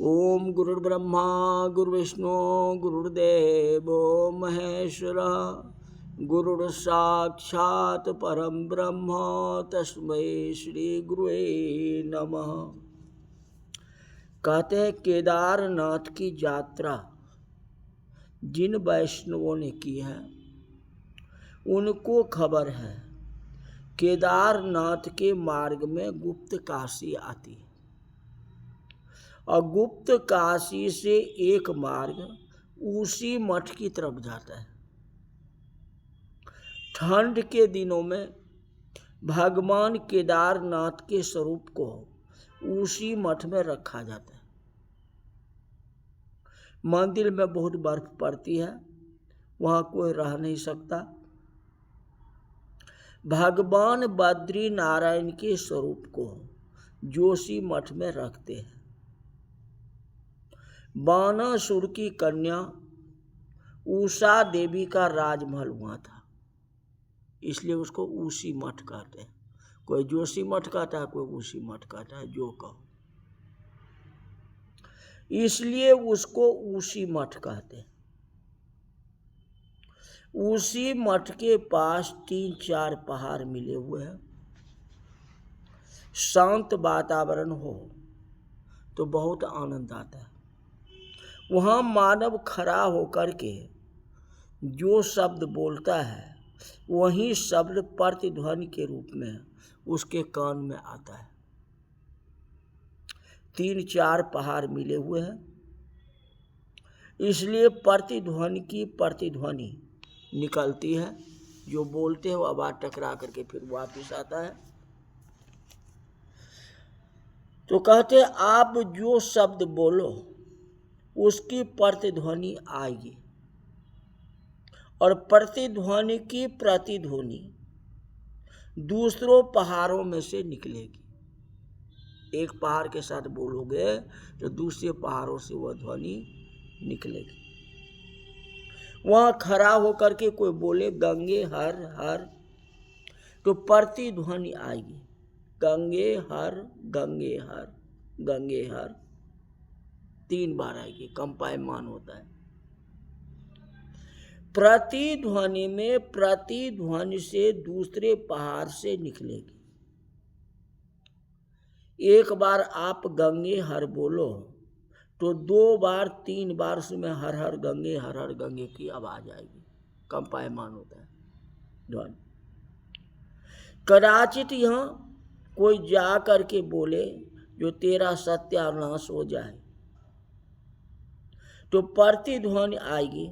ओम गुरुर्ब्रह्मा गुरुर्विष्णु गुरुर्देवो महेश्वरः गुरुर्साक्षात् परम ब्रह्म तस्मै श्री गुरुवे नमः। कहते हैं केदारनाथ की यात्रा जिन वैष्णवों ने की है उनको खबर है केदारनाथ के मार्ग में गुप्त काशी आती है और गुप्त काशी से एक मार्ग उसी मठ की तरफ जाता है। ठंड के दिनों में भगवान केदारनाथ के स्वरूप को उसी मठ में रखा जाता है। मंदिर में बहुत बर्फ पड़ती है, वहाँ कोई रह नहीं सकता। भगवान बद्री नारायण के स्वरूप को जोशी मठ में रखते हैं। बानासुर की कन्या उषा देवी का राजमहल वहाँ था, इसलिए उसको उसी मठ कहते हैं। कोई जोशी मठ कहता है, कोई उसी मठ कहता है, जो कहो, इसलिए उसको उसी मठ कहते हैं। उसी मठ के पास 3-4 पहाड़ मिले हुए हैं। शांत वातावरण हो तो बहुत आनंद आता है। वहाँ मानव खड़ा होकर के जो शब्द बोलता है वही शब्द प्रतिध्वनि के रूप में उसके कान में आता है। 3-4 पहाड़ मिले हुए हैं, इसलिए प्रतिध्वनि निकलती है। जो बोलते हैं वो आवाज टकरा करके फिर वापस आता है। तो कहते हैं आप जो शब्द बोलो उसकी प्रतिध्वनि आएगी और प्रतिध्वनि की प्रतिध्वनि दूसरों पहाड़ों में से निकलेगी। एक पहाड़ के साथ बोलोगे तो दूसरे पहाड़ों से वह ध्वनि निकलेगी। वहाँ खड़ा होकर के कोई बोले गंगे हर हर तो प्रतिध्वनि आएगी। गंगे हर गंगे हर गंगे हर 3 बार आएगी, कंपायमान होता है। प्रतिध्वनि में प्रतिध्वनि से दूसरे पहाड़ से निकलेगी। एक बार आप गंगे हर बोलो तो 2 बार 3 बार उसमें हर हर गंगे की आवाज आएगी, कंपायमान होता है ध्वनि। कदाचित यहाँ कोई जा करके बोले जो तेरा सत्यानाश हो जाए तो प्रतिध्वनि आएगी,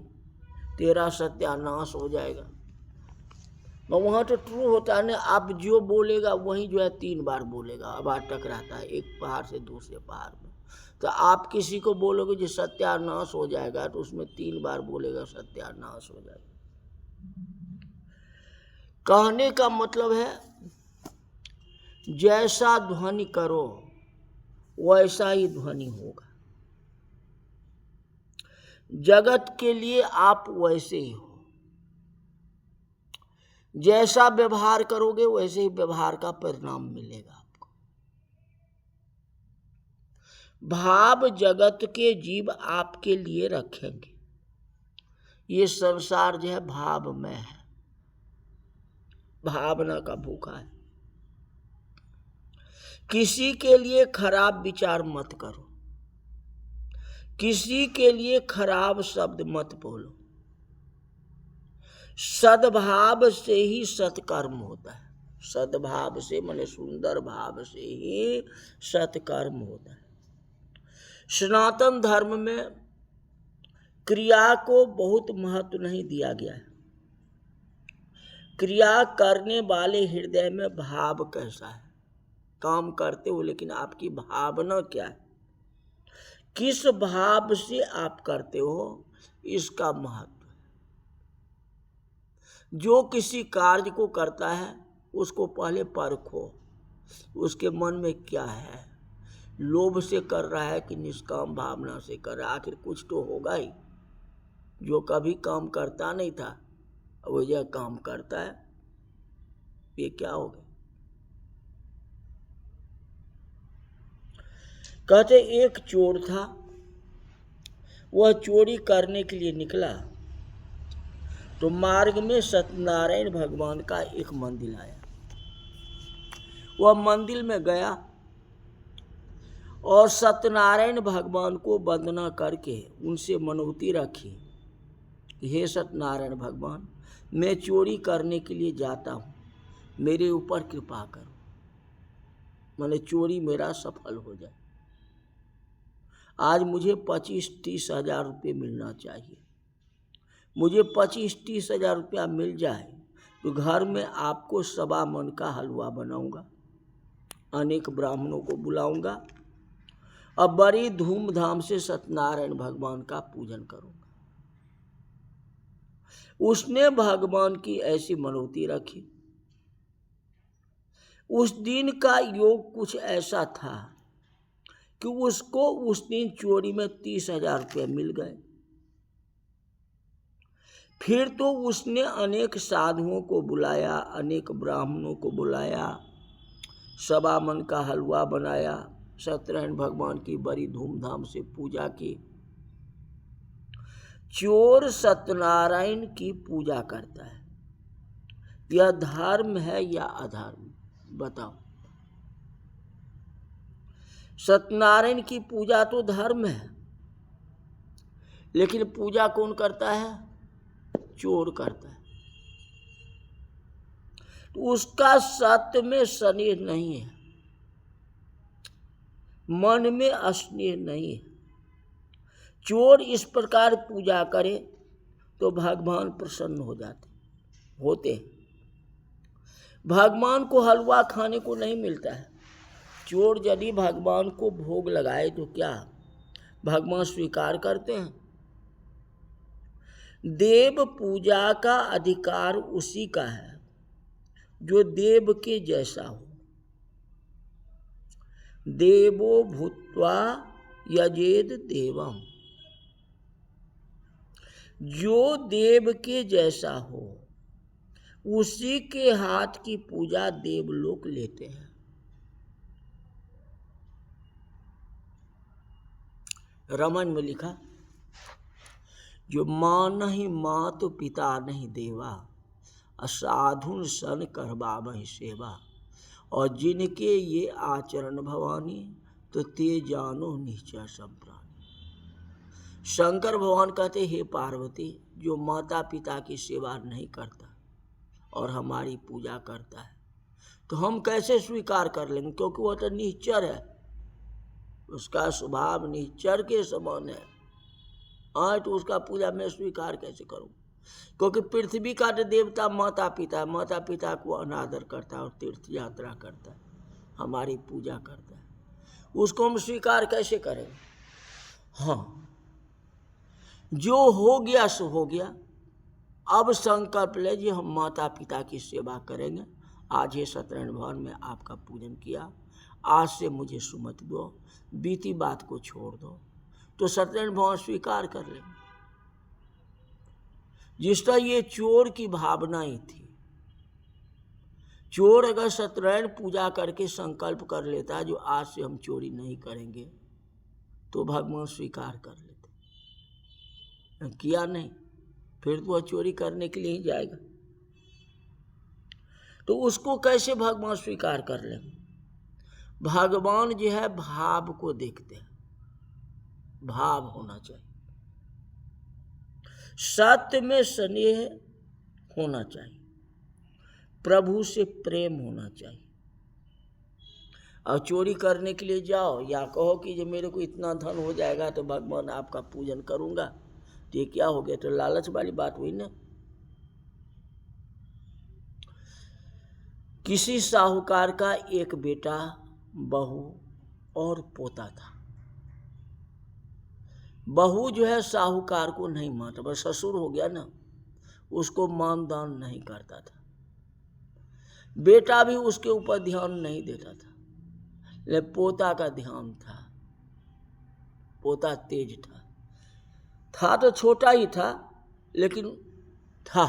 तेरा सत्यानाश हो जाएगा। वहाँ तो ट्रू होता है ना, आप जो बोलेगा वही जो है 3 बार बोलेगा, आवाज टकराता है एक पहाड़ से दूसरे पहाड़ में। तो आप किसी को बोलोगे जो सत्यानाश हो जाएगा तो उसमें 3 बार बोलेगा सत्यानाश हो जाएगा। कहने का मतलब है जैसा ध्वनि करो वैसा ही ध्वनि होगा। जगत के लिए आप वैसे ही हो, जैसा व्यवहार करोगे वैसे ही व्यवहार का परिणाम मिलेगा आपको। भाव जगत के जीव आपके लिए रखेंगे। ये संसार जो है भाव में है, भावना का भूखा है। किसी के लिए खराब विचार मत करो, किसी के लिए खराब शब्द मत बोलो। सद्भाव से ही सत्कर्म होता है। सद्भाव से माने सुंदर भाव से ही सत्कर्म होता है। सनातन धर्म में क्रिया को बहुत महत्व नहीं दिया गया है। क्रिया करने वाले हृदय में भाव कैसा है, काम करते हो लेकिन आपकी भावना क्या है, किस भाव से आप करते हो, इसका महत्व। जो किसी कार्य को करता है उसको पहले परखो, उसके मन में क्या है, लोभ से कर रहा है कि निष्काम भावना से कर रहा है। आखिर कुछ तो होगा ही। जो कभी काम करता नहीं था वो यह काम करता है, ये क्या हो गया। कहते एक चोर था, वह चोरी करने के लिए निकला तो मार्ग में सत्यनारायण भगवान का एक मंदिर आया। वह मंदिर में गया और सत्यनारायण भगवान को वंदना करके उनसे मनौती रखी, हे सत्यनारायण भगवान, मैं चोरी करने के लिए जाता हूँ, मेरे ऊपर कृपा करो, माने चोरी मेरा सफल हो जाए। आज मुझे 25-30 हजार रुपये मिलना चाहिए। मुझे 25-30 हजार रुपया मिल जाए तो घर में आपको 1.25 मन का हलवा बनाऊंगा, अनेक ब्राह्मणों को बुलाऊंगा और बड़ी धूमधाम से सत्यनारायण भगवान का पूजन करूंगा। उसने भगवान की ऐसी मनौती रखी। उस दिन का योग कुछ ऐसा था कि उसको उस दिन चोरी में 30 हजार रुपये मिल गए। फिर तो उसने अनेक साधुओं को बुलाया, अनेक ब्राह्मणों को बुलाया, 1.25 मन का हलवा बनाया, सत्यनारायण भगवान की बड़ी धूमधाम से पूजा की। चोर सत्यनारायण की पूजा करता है, यह धर्म है या अधर्म? बताओ। सत्यनारायण की पूजा तो धर्म है, लेकिन पूजा कौन करता है? चोर करता है। तो उसका सत्य में स्नेह नहीं है, मन में स्नेह नहीं है। चोर इस प्रकार पूजा करे तो भगवान प्रसन्न हो होते हैं। भगवान को हलवा खाने को नहीं मिलता है। चोर यदि भगवान को भोग लगाए तो क्या भगवान स्वीकार करते हैं? देव पूजा का अधिकार उसी का है जो देव के जैसा हो। देवो भूत्वा यजेद देवम, जो देव के जैसा हो उसी के हाथ की पूजा देवलोक लेते हैं। रामायण में लिखा, जो माँ नहीं मात पिता नहीं देवा, असाधुन सन करवावहि सेवा, और जिनके ये आचरण भवानी, तो ते जानो निश्चय सब प्राणी। शंकर भगवान कहते, हे पार्वती, जो माता पिता की सेवा नहीं करता और हमारी पूजा करता है तो हम कैसे स्वीकार कर लेंगे? क्योंकि वह तो निश्चर है, उसका स्वभाव निश्चर के समान है। आज तो उसका पूजा मैं स्वीकार कैसे करूं? क्योंकि पृथ्वी का तो देवता माता पिता है, माता पिता को अनादर करता है और तीर्थ यात्रा करता है, हमारी पूजा करता है, उसको हम स्वीकार कैसे करेंगे? हाँ, जो हो गया सो हो गया। अब संकल्प ले जी हम माता पिता की सेवा करेंगे। आज हे सत्यनारायण भगवान में आपका पूजन किया, आज से मुझे सुमति दो, बीती बात को छोड़ दो, तो सत्यनारायण भगवान स्वीकार कर लेंगे। जिस तरह ये चोर की भावनाएं थी, चोर अगर सत्यनारायण पूजा करके संकल्प कर लेता जो आज से हम चोरी नहीं करेंगे, तो भगवान स्वीकार कर लेते। किया नहीं, फिर तो वह चोरी करने के लिए ही जाएगा। तो उसको कैसे भगवान स्वीकार कर लेंगे? भगवान जो है भाव को देखते हैं, भाव होना चाहिए, सत्य में स्नेह होना चाहिए, प्रभु से प्रेम होना चाहिए। और चोरी करने के लिए जाओ या कहो कि जो मेरे को इतना धन हो जाएगा तो भगवान आपका पूजन करूंगा, तो ये क्या हो गया? तो लालच वाली बात हुई ना। किसी साहूकार का एक बेटा, बहू और पोता था। बहू जो है साहूकार को नहीं मानता, बस ससुर हो गया ना, उसको मान दान नहीं करता था। बेटा भी उसके ऊपर ध्यान नहीं देता था, लेकिन पोता का ध्यान था। पोता तेज था तो छोटा ही था, लेकिन था,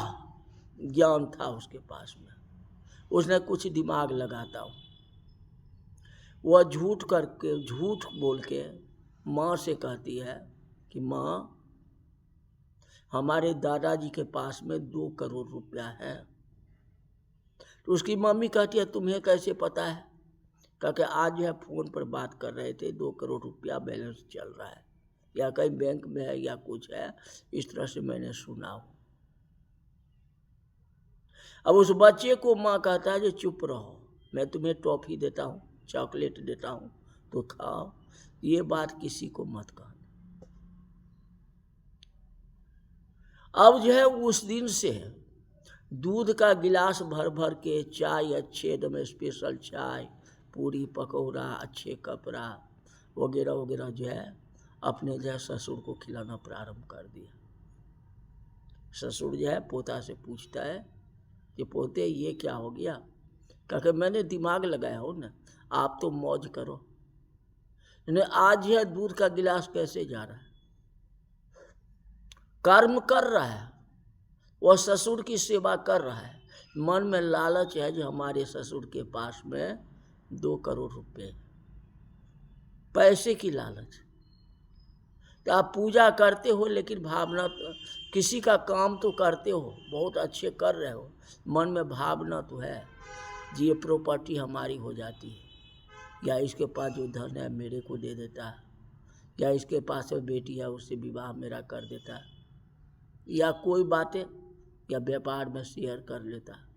ज्ञान था उसके पास में, उसने कुछ दिमाग लगाता हो। वह झूठ बोल के माँ से कहती है कि माँ, हमारे दादाजी के पास में 2 करोड़ रुपया है। तो उसकी मम्मी कहती है, तुम्हें कैसे पता है? क्योंकि आज जो है फ़ोन पर बात कर रहे थे, 2 करोड़ रुपया बैलेंस चल रहा है, या कहीं बैंक में है या कुछ है, इस तरह से मैंने सुना हो। अब उस बच्चे को माँ कहता है जो चुप रहो, मैं तुम्हें टॉफ़ी देता हूँ, चॉकलेट देता हूँ, तो खाओ, ये बात किसी को मत कहना। अब जो है उस दिन से दूध का गिलास भर भर के, चाय अच्छे एकदम स्पेशल चाय, पूरी पकौड़ा, अच्छे कपड़ा वगैरह वगैरह जो है अपने जो है ससुर को खिलाना प्रारंभ कर दिया। ससुर जो है पोता से पूछता है कि पोते ये क्या हो गया? क्योंकि मैंने दिमाग लगाया हो ना, आप तो मौज करो। आज है दूध का गिलास कैसे जा रहा है? कर्म कर रहा है, वह ससुर की सेवा कर रहा है, मन में लालच है जो हमारे ससुर के पास में 2 करोड़ रुपए, पैसे की लालच। तो आप पूजा करते हो, लेकिन भावना किसी का काम तो करते हो, बहुत अच्छे कर रहे हो, मन में भावना तो है जी ये प्रॉपर्टी हमारी हो जाती है, या इसके पास जो धन है मेरे को दे देता है, या इसके पास जो बेटी है उससे विवाह मेरा कर देता है, या कोई बातें, या व्यापार में शेयर कर लेता है,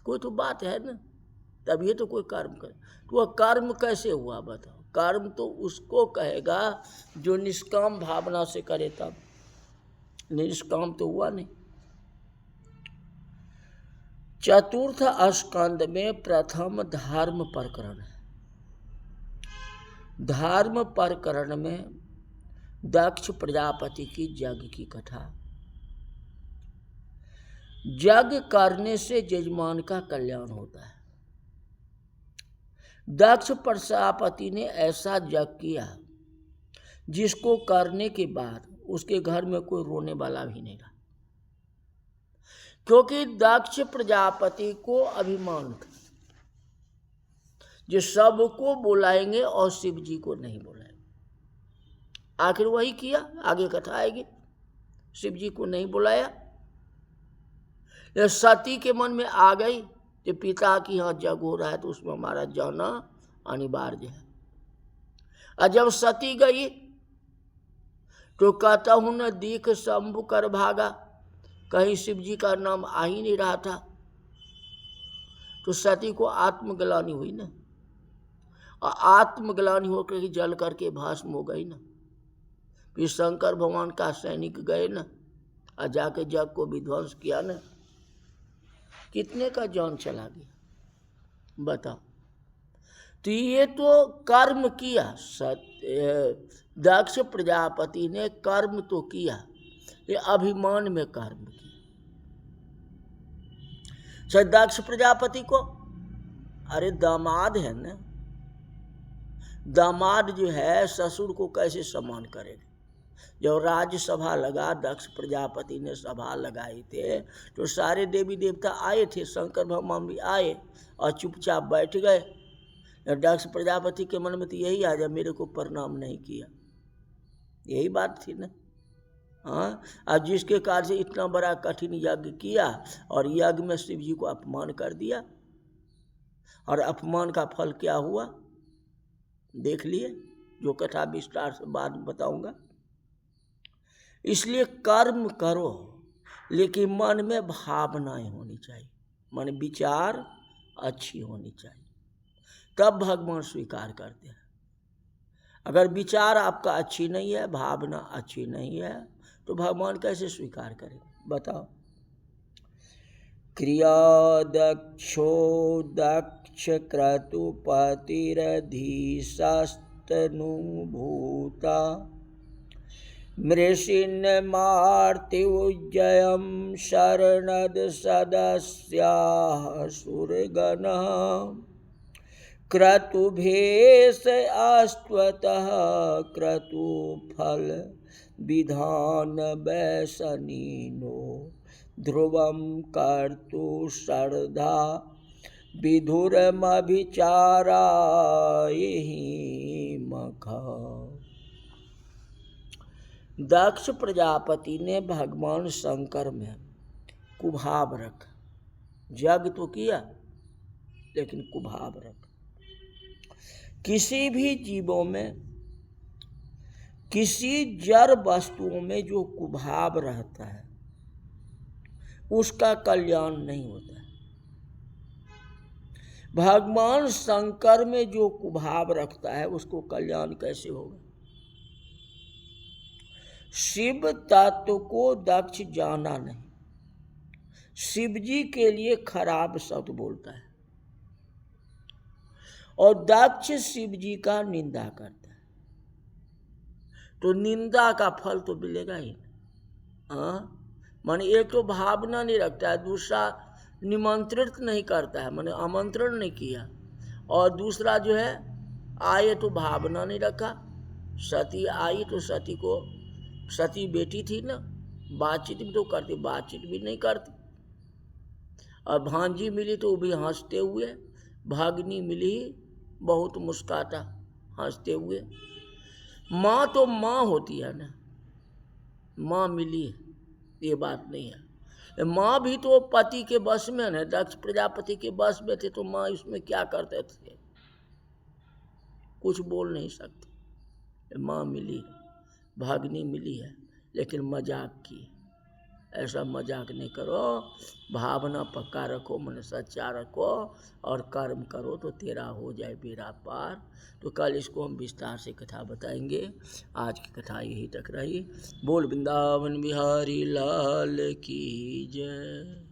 कोई तो बात है ना, तब ये तो कोई कर्म करे। तो वह कर्म कैसे हुआ बताओ? कर्म तो उसको कहेगा जो निष्काम भावना से करे, तब निष्काम तो हुआ नहीं। चतुर्थ स्कंद में प्रथम धर्म प्रकरण है। धर्म प्रकरण में दक्ष प्रजापति की यज्ञ की कथा। यज्ञ करने से यजमान का कल्याण होता है। दक्ष प्रजापति ने ऐसा यज्ञ किया जिसको करने के बाद उसके घर में कोई रोने वाला भी नहीं रहा, क्योंकि दक्ष प्रजापति को अभिमान था जो सबको बुलाएंगे और शिव जी को नहीं बुलाएंगे। आखिर वही किया, आगे कथा आएगी। शिव जी को नहीं बुलाया। सती के मन में आ गई कि पिता की यहाँ यज्ञ हो रहा है तो उसमें हमारा जाना अनिवार्य है। और जब सती गई तो कहता हूं न दीख शंभु कर भागा, कहीं शिव जी का नाम आ ही नहीं रहा था। तो सती को आत्मग्लानि हुई ना, और आत्मग्लानि होकर के जल करके भस्म हो गई ना। फिर शंकर भगवान का सैनिक गए ना, और जाके यज्ञ को विध्वंस किया ना, कितने का जान चला गया बताओ। तो ये तो कर्म किया, दक्ष प्रजापति ने कर्म तो किया, ये अभिमान में कर्म किया। दक्ष प्रजापति को, अरे दामाद है ना, दामाद जो है ससुर को कैसे सम्मान करेगा? जब राज्यसभा लगा, दक्ष प्रजापति ने सभा लगाई थे, तो सारे देवी देवता आए थे, शंकर भगवान भी आए और चुपचाप बैठ गए। दक्ष प्रजापति के मन में तो यही आ जाए, मेरे को प्रणाम नहीं किया, यही बात थी ना। हाँ, आज जिसके कार्य से इतना बड़ा कठिन यज्ञ किया और यज्ञ में शिव जी को अपमान कर दिया, और अपमान का फल क्या हुआ देख लिए, जो कथा विस्तार से बाद में बताऊंगा। इसलिए कर्म करो, लेकिन मन में भावनाएं होनी चाहिए, मन विचार अच्छी होनी चाहिए, तब भगवान स्वीकार करते हैं। अगर विचार आपका अच्छी नहीं है, भावना अच्छी नहीं है, तो भगवान कैसे स्वीकार करेंगे बताओ। क्रिया दक्षो दक्ष क्रतुपतिरधीशस्तनुभूता मृषिन्मार्त्युज्जयं शरणद सदस्याः सुरगणः क्रतुभेष अस्त्वतः क्रतुफल विधान वैसनीनो ध्रुवं कर्तु श्रद्धा विधुरमभिचारायहि मखा। दक्ष प्रजापति ने भगवान शंकर में कुभाव रखा। यज्ञ तो किया लेकिन कुभाव रखा। किसी भी जीवों में, किसी जड़ वस्तुओं में जो कुभाव रहता है उसका कल्याण नहीं होता है। भगवान शंकर में जो कुभाव रखता है उसको कल्याण कैसे होगा? शिव तत्व को दक्ष जाना नहीं, शिव जी के लिए खराब शब्द बोलता है और दक्ष शिव जी का निंदा करता है, तो निंदा का फल तो मिलेगा ही। माने एक तो भावना नहीं रखता है, दूसरा निमंत्रित नहीं करता है, माने आमंत्रण नहीं किया, और दूसरा जो है आए तो भावना नहीं रखा। सती आई तो सती को, सती बेटी थी ना, बातचीत भी तो करती, बातचीत भी नहीं करती। और भांजी मिली तो वो भी हंसते हुए, भागनी मिली बहुत मुस्काता हंसते हुए। माँ तो माँ होती है ना, माँ मिली ये बात नहीं है। माँ भी तो पति के बस में है, दक्ष प्रजापति के बस में थे, तो माँ इसमें क्या करते थे? कुछ बोल नहीं सकते। माँ मिली है, भागनी मिली है, लेकिन मजाक की। ऐसा मजाक नहीं करो, भावना पक्का रखो, मन सच्चा रखो और कर्म करो तो तेरा हो जाए बेड़ा पार। तो कल इसको हम विस्तार से कथा बताएंगे। आज की कथा यही तक रही। बोल वृंदावन बिहारी लाल की जय।